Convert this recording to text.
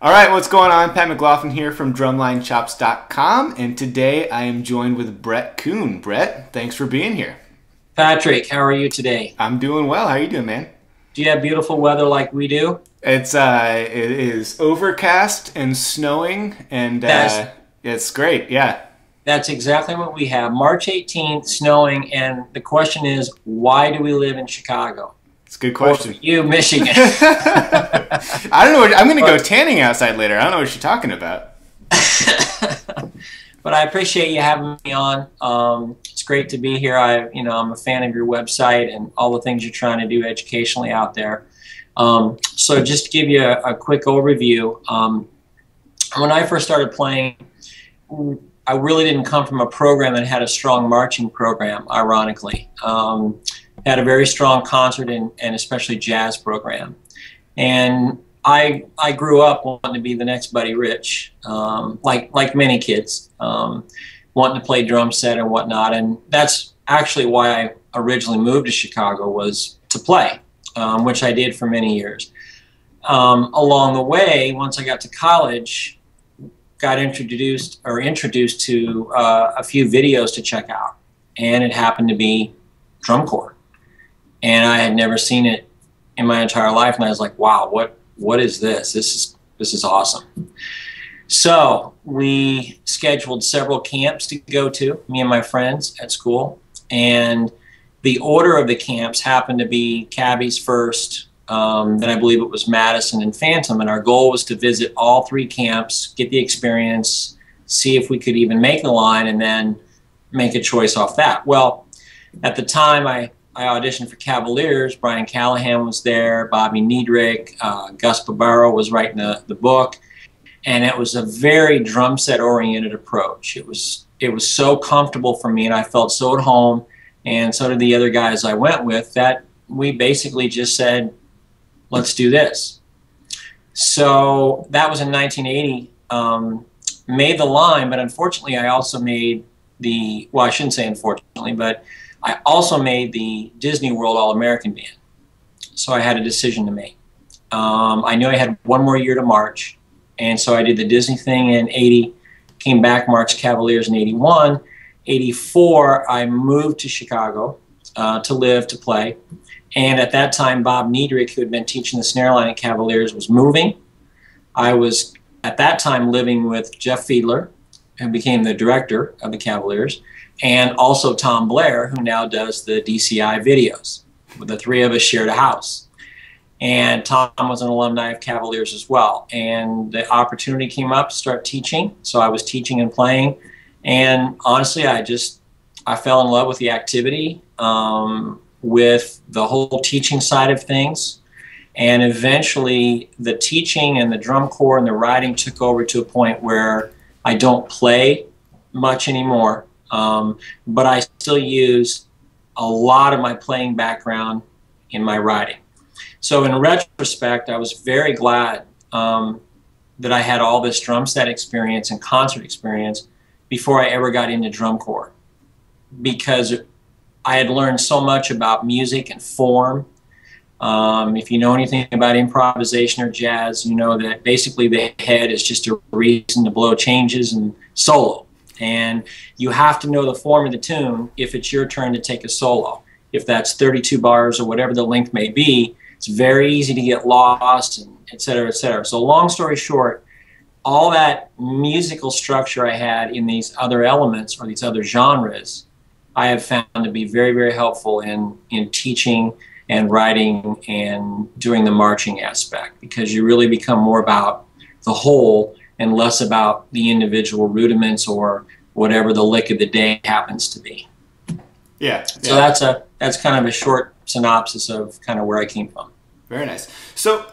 All right, what's going on? Pat McLaughlin here from DrumlineChops.com, and today I am joined with Bret Kuhn. Bret, thanks for being here. Patrick, how are you today? I'm doing well. How are you doing, man? Do you have beautiful weather like we do? It is overcast and snowing, and it's great. Yeah. That's exactly what we have. March 18th, snowing, and the question is, why do we live in Chicago? It's a good question. Or you, Michigan. I don't know. I'm going to go tanning outside later. I don't know what you're talking about. But I appreciate you having me on. It's great to be here. I'm a fan of your website and all the things you're trying to do educationally out there. So just to give you a quick overview, when I first started playing, I really didn't come from a program that had a strong marching program, ironically. Had a very strong concert and especially jazz program. And I grew up wanting to be the next Buddy Rich, like many kids, wanting to play drum set and whatnot. And that's actually why I originally moved to Chicago, was to play, which I did for many years. Along the way, once I got to college, got introduced to a few videos to check out, and it happened to be drum corps. And I had never seen it in my entire life, and I was like, wow, what is this? This is awesome. So we scheduled several camps to go to, me and my friends at school, and the order of the camps happened to be Cabby's first, then I believe it was Madison and Phantom, and our goal was to visit all three camps, get the experience, see if we could even make the line, and then make a choice off that. Well, at the time I auditioned for Cavaliers. Brian Callahan was there, Bobby Niedrich, Gus Barbaro was writing the book, and it was a very drum set oriented approach. It was so comfortable for me, and I felt so at home, and so did the other guys I went with, that we basically just said, let's do this. So that was in 1980. Made the line, but unfortunately I also made the, well, I shouldn't say unfortunately, but I also made the Disney World All-American Band. So I had a decision to make. I knew I had one more year to march, and so I did the Disney thing in 80, came back, marched Cavaliers in 81. 84, I moved to Chicago to play. And at that time, Bob Niedrich, who had been teaching the snare line at Cavaliers, was moving. I was, at that time, living with Jeff Fiedler, who became the director of the Cavaliers, and also Tom Blair, who now does the DCI videos. The three of us shared a house. And Tom was an alumni of Cavaliers as well. And the opportunity came up to start teaching. So I was teaching and playing. And honestly, I fell in love with the activity, with the whole teaching side of things. And eventually the teaching and the drum corps and the writing took over to a point where I don't play much anymore. But I still use a lot of my playing background in my writing. So in retrospect, I was very glad that I had all this drum set experience and concert experience before I ever got into drum corps, because I had learned so much about music and form. If you know anything about improvisation or jazz, you know that basically the head is just a reason to blow changes and solo. And you have to know the form of the tune if it's your turn to take a solo. If that's 32 bars or whatever the length may be, it's very easy to get lost, and et cetera, et cetera. So long story short, all that musical structure I had in these other elements or these other genres, I have found to be very, very helpful in teaching and writing and doing the marching aspect, because you really become more about the whole and less about the individual rudiments or whatever the lick of the day happens to be. Yeah. So that's kind of a short synopsis of kind of where I came from. Very nice. So